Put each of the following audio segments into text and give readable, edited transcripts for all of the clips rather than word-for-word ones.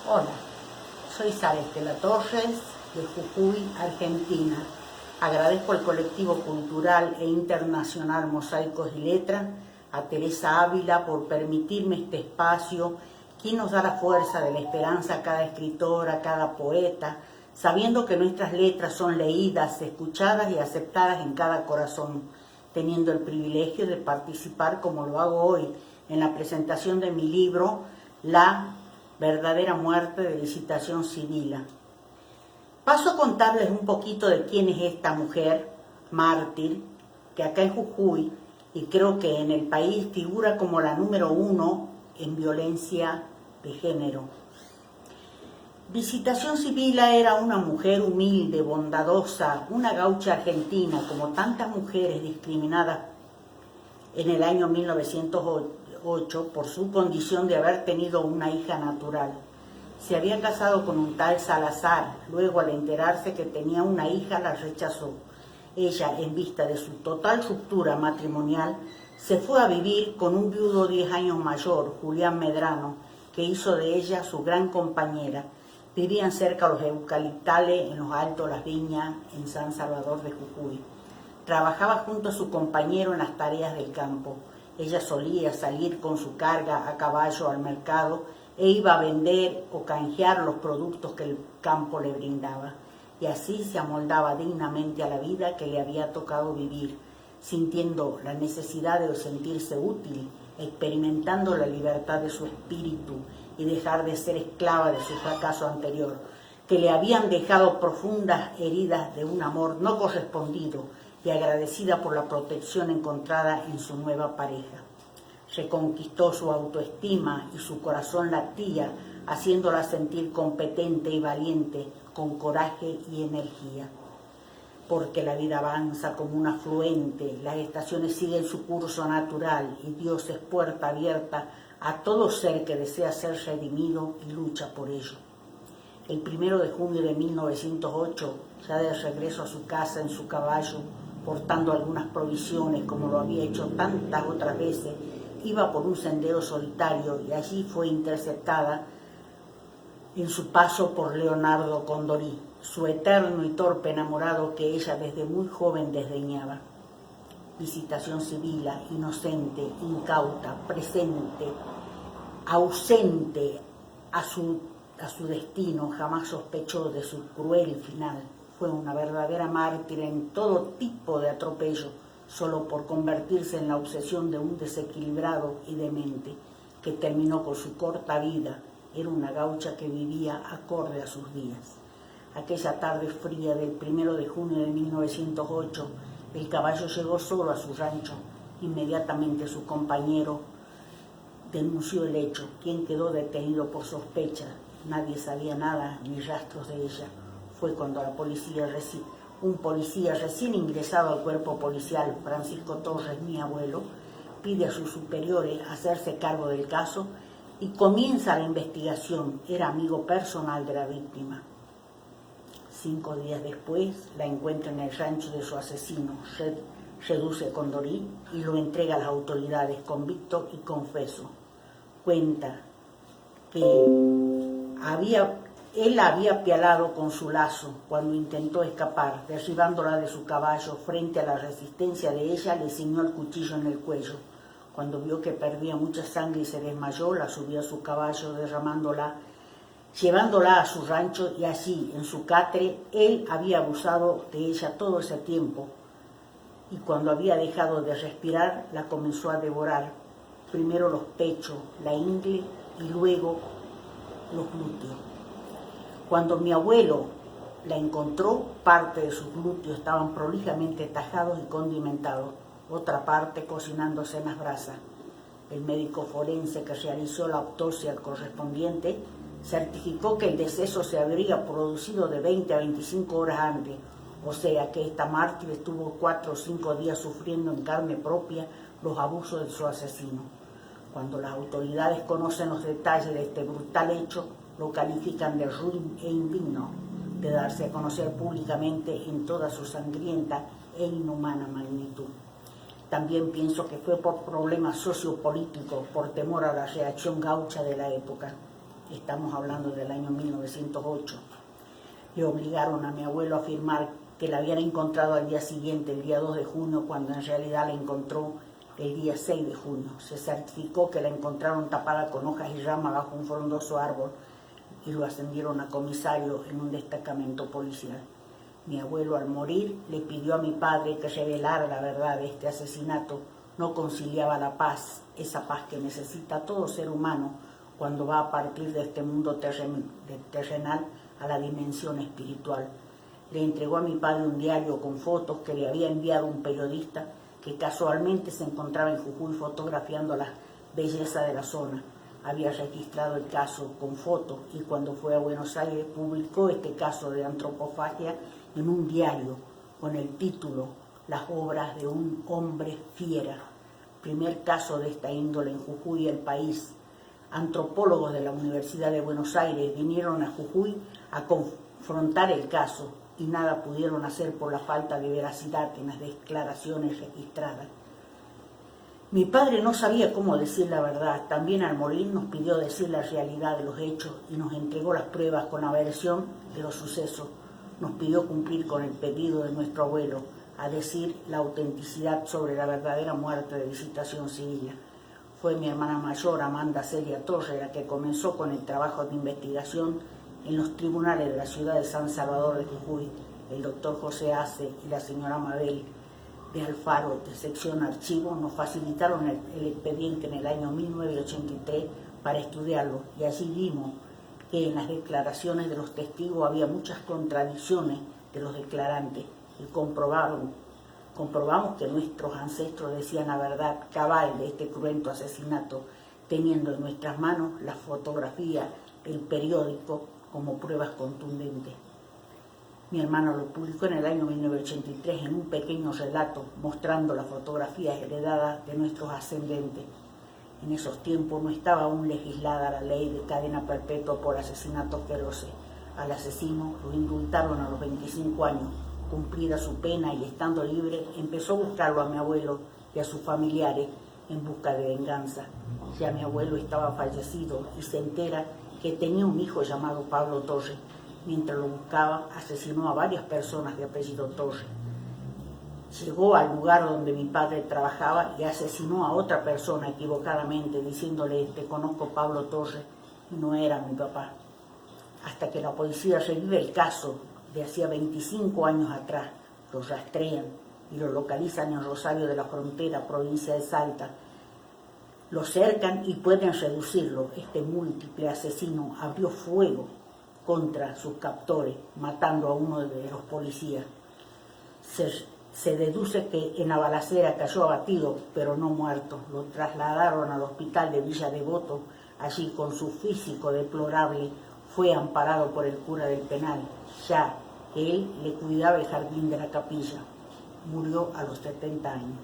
Hola, soy Sara Estela Torres de Jujuy, Argentina. Agradezco al colectivo cultural e internacional Mosaicos y Letras, a Teresa Ávila por permitirme este espacio, quien nos da la fuerza de la esperanza a cada escritor, a cada poeta, sabiendo que nuestras letras son leídas, escuchadas y aceptadas en cada corazón, teniendo el privilegio de participar, como lo hago hoy, en la presentación de mi libro, La verdadera muerte de Visitación Sibila. Paso a contarles un poquito de quién es esta mujer, mártir, que acá en Jujuy, y creo que en el país figura como la número 1 en violencia de género. Visitación Sibila era una mujer humilde, bondadosa, una gaucha argentina, como tantas mujeres discriminadas en el año 1908 por su condición de haber tenido una hija natural. Se había casado con un tal Salazar, luego al enterarse que tenía una hija la rechazó. Ella, en vista de su total ruptura matrimonial, se fue a vivir con un viudo 10 años mayor, Julián Medrano, que hizo de ella su gran compañera. Vivían cerca de los eucaliptales, en los Altos Las Viñas, en San Salvador de Jujuy. Trabajaba junto a su compañero en las tareas del campo. Ella solía salir con su carga a caballo al mercado e iba a vender o canjear los productos que el campo le brindaba. Y así se amoldaba dignamente a la vida que le había tocado vivir, sintiendo la necesidad de sentirse útil, experimentando la libertad de su espíritu y dejar de ser esclava de su fracaso anterior, que le habían dejado profundas heridas de un amor no correspondido, y agradecida por la protección encontrada en su nueva pareja. Reconquistó su autoestima y su corazón latía, haciéndola sentir competente y valiente, con coraje y energía. Porque la vida avanza como un afluente, las estaciones siguen su curso natural y Dios es puerta abierta a todo ser que desea ser redimido y lucha por ello. El 1 de junio de 1908, ya de regreso a su casa en su caballo, portando algunas provisiones como lo había hecho tantas otras veces, iba por un sendero solitario y allí fue interceptada en su paso por Leonardo Condorí, su eterno y torpe enamorado que ella desde muy joven desdeñaba. Visitación Sibila, inocente, incauta, presente, ausente a su destino, jamás sospechó de su cruel final. Fue una verdadera mártir en todo tipo de atropello, solo por convertirse en la obsesión de un desequilibrado y demente, que terminó con su corta vida. Era una gaucha que vivía acorde a sus días. Aquella tarde fría del 1 de junio de 1908, el caballo llegó solo a su rancho. Inmediatamente su compañero denunció el hecho, quien quedó detenido por sospecha. Nadie sabía nada, ni rastros de ella. Fue cuando un policía recién ingresado al cuerpo policial, Francisco Torres, mi abuelo, pide a sus superiores hacerse cargo del caso y comienza la investigación. Era amigo personal de la víctima. 5 días después la encuentra en el rancho de su asesino, Reduce Condorí, y lo entrega a las autoridades convicto y confeso. Cuenta que él había apialado con su lazo cuando intentó escapar, derribándola de su caballo. Frente a la resistencia de ella, le ciñó el cuchillo en el cuello. Cuando vio que perdía mucha sangre y se desmayó, la subió a su caballo, llevándola a su rancho, y allí, en su catre, él había abusado de ella todo ese tiempo. Y cuando había dejado de respirar, la comenzó a devorar. Primero los pechos, la ingle y luego los glúteos. Cuando mi abuelo la encontró, parte de sus glúteos estaban prolijamente tajados y condimentados, otra parte cocinándose en las brasas. El médico forense que realizó la autopsia correspondiente certificó que el deceso se habría producido de 20 a 25 horas antes, o sea que esta mártir estuvo 4 o 5 días sufriendo en carne propia los abusos de su asesino. Cuando las autoridades conocen los detalles de este brutal hecho, lo califican de ruin e indigno de darse a conocer públicamente en toda su sangrienta e inhumana magnitud. También pienso que fue por problemas sociopolíticos, por temor a la reacción gaucha de la época. estamos hablando del año 1908. Le obligaron a mi abuelo a afirmar que la habían encontrado al día siguiente, el día 2 de junio, cuando en realidad la encontró el día 6 de junio. Se certificó que la encontraron tapada con hojas y ramas bajo un frondoso árbol y lo ascendieron a comisario en un destacamento policial. Mi abuelo, al morir, le pidió a mi padre que revelara la verdad de este asesinato. No conciliaba la paz, esa paz que necesita todo ser humano cuando va a partir de este mundo terrenal a la dimensión espiritual. Le entregó a mi padre un diario con fotos que le había enviado un periodista que casualmente se encontraba en Jujuy fotografiando la belleza de la zona. Había registrado el caso con fotos y cuando fue a Buenos Aires publicó este caso de antropofagia en un diario con el título Las obras de un hombre fiera. Primer caso de esta índole en Jujuy y el país. Antropólogos de la Universidad de Buenos Aires vinieron a Jujuy a confrontar el caso y nada pudieron hacer por la falta de veracidad en las declaraciones registradas. Mi padre no sabía cómo decir la verdad. También al morir nos pidió decir la realidad de los hechos y nos entregó las pruebas con la versión de los sucesos. Nos pidió cumplir con el pedido de nuestro abuelo, a decir la autenticidad sobre la verdadera muerte de Visitación Civil. Fue mi hermana mayor, Amanda Celia Torres, la que comenzó con el trabajo de investigación en los tribunales de la ciudad de San Salvador de Jujuy. El doctor José Ace y la señora Mabel de Alfaro, de sección archivo, nos facilitaron el expediente en el año 1983 para estudiarlo y allí vimos que en las declaraciones de los testigos había muchas contradicciones de los declarantes y comprobamos que nuestros ancestros decían la verdad cabal de este cruento asesinato, teniendo en nuestras manos la fotografía, el periódico como pruebas contundentes. Mi hermano lo publicó en el año 1983 en un pequeño relato mostrando las fotografías heredadas de nuestros ascendentes. En esos tiempos no estaba aún legislada la ley de cadena perpetua por asesinatos feroces. Al asesino lo indultaron a los 25 años. Cumplida su pena y estando libre, empezó a buscarlo a mi abuelo y a sus familiares en busca de venganza. Ya mi abuelo estaba fallecido y se entera que tenía un hijo llamado Pablo Torres. Mientras lo buscaba, asesinó a varias personas de apellido Torres. Llegó al lugar donde mi padre trabajaba y asesinó a otra persona equivocadamente, diciéndole: te conozco, Pablo Torres, y no era mi papá. Hasta que la policía revive el caso de hacía 25 años atrás, lo rastrean y lo localizan en Rosario de la Frontera, provincia de Salta. Lo cercan y pueden reducirlo. Este múltiple asesino abrió fuego contra sus captores, matando a uno de los policías. Se deduce que en la balacera cayó abatido, pero no muerto. Lo trasladaron al hospital de Villa Devoto. Allí, con su físico deplorable, fue amparado por el cura del penal, ya que él le cuidaba el jardín de la capilla. Murió a los 70 años.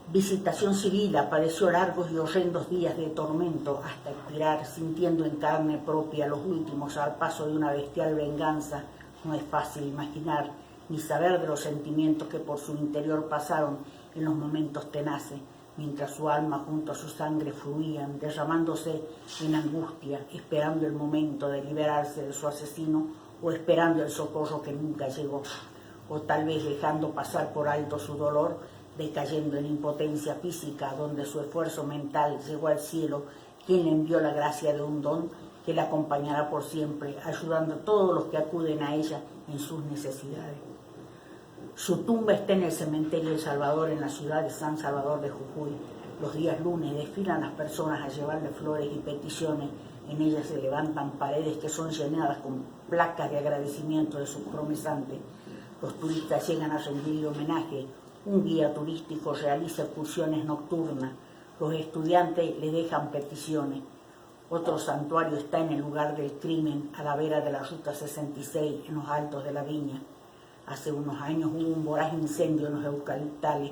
Visitación Civil padeció largos y horrendos días de tormento hasta expirar, sintiendo en carne propia los últimos zarpazos de una bestial venganza. No es fácil imaginar ni saber de los sentimientos que por su interior pasaron en los momentos tenaces, mientras su alma junto a su sangre fluían, derramándose en angustia, esperando el momento de liberarse de su asesino o esperando el socorro que nunca llegó, o tal vez dejando pasar por alto su dolor, decayendo en impotencia física, donde su esfuerzo mental llegó al cielo, quien le envió la gracia de un don que la acompañará por siempre, ayudando a todos los que acuden a ella en sus necesidades. Su tumba está en el cementerio de Salvador, en la ciudad de San Salvador de Jujuy. Los días lunes desfilan las personas a llevarle flores y peticiones. En ellas se levantan paredes que son llenadas con placas de agradecimiento de sus promesantes. Los turistas llegan a rendirle homenaje. Un guía turístico realiza excursiones nocturnas. Los estudiantes le dejan peticiones. Otro santuario está en el lugar del crimen, a la vera de la Ruta 66, en los altos de la Viña. Hace unos años hubo un voraz incendio en los eucaliptales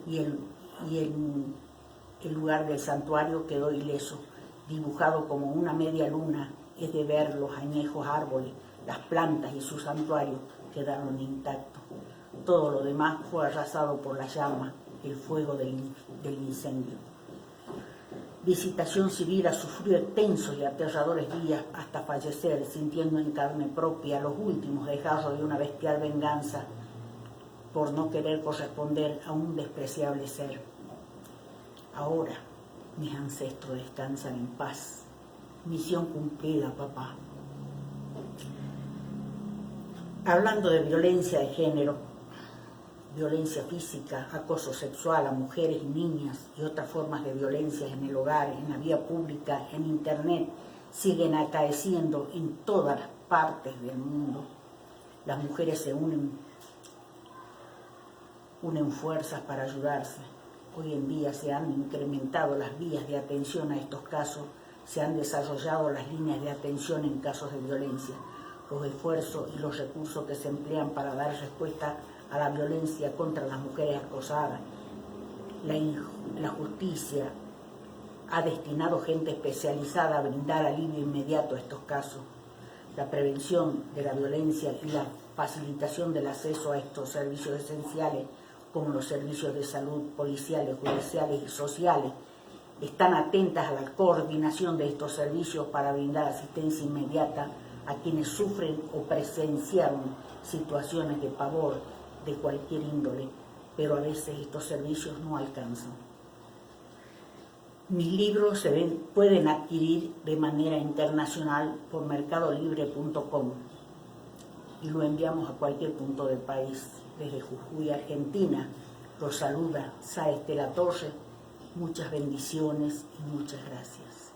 y el lugar del santuario quedó ileso. Dibujado como una media luna, es de ver los añejos árboles, las plantas y su santuario quedaron intactos. Todo lo demás fue arrasado por la llama, el fuego del incendio. Visitación Civil sufrió tensos y aterradores días hasta fallecer, sintiendo en carne propia los últimos desgarros de una bestial venganza por no querer corresponder a un despreciable ser. Ahora mis ancestros descansan en paz. Misión cumplida, papá. Hablando de violencia de género, violencia física, acoso sexual a mujeres y niñas y otras formas de violencia en el hogar, en la vía pública, en internet, siguen acaeciendo en todas las partes del mundo. Las mujeres se unen fuerzas para ayudarse. Hoy en día se han incrementado las vías de atención a estos casos, se han desarrollado las líneas de atención en casos de violencia. Los esfuerzos y los recursos que se emplean para dar respuesta a la violencia contra las mujeres acosadas. La justicia ha destinado gente especializada a brindar alivio inmediato a estos casos. La prevención de la violencia y la facilitación del acceso a estos servicios esenciales, como los servicios de salud, policiales, judiciales y sociales, están atentas a la coordinación de estos servicios para brindar asistencia inmediata a quienes sufren o presenciaron situaciones de pavor de cualquier índole, pero a veces estos servicios no alcanzan. Mis libros pueden adquirir de manera internacional por mercadolibre.com y lo enviamos a cualquier punto del país. Desde Jujuy, Argentina, los saluda Sáez de la Torre. Muchas bendiciones y muchas gracias.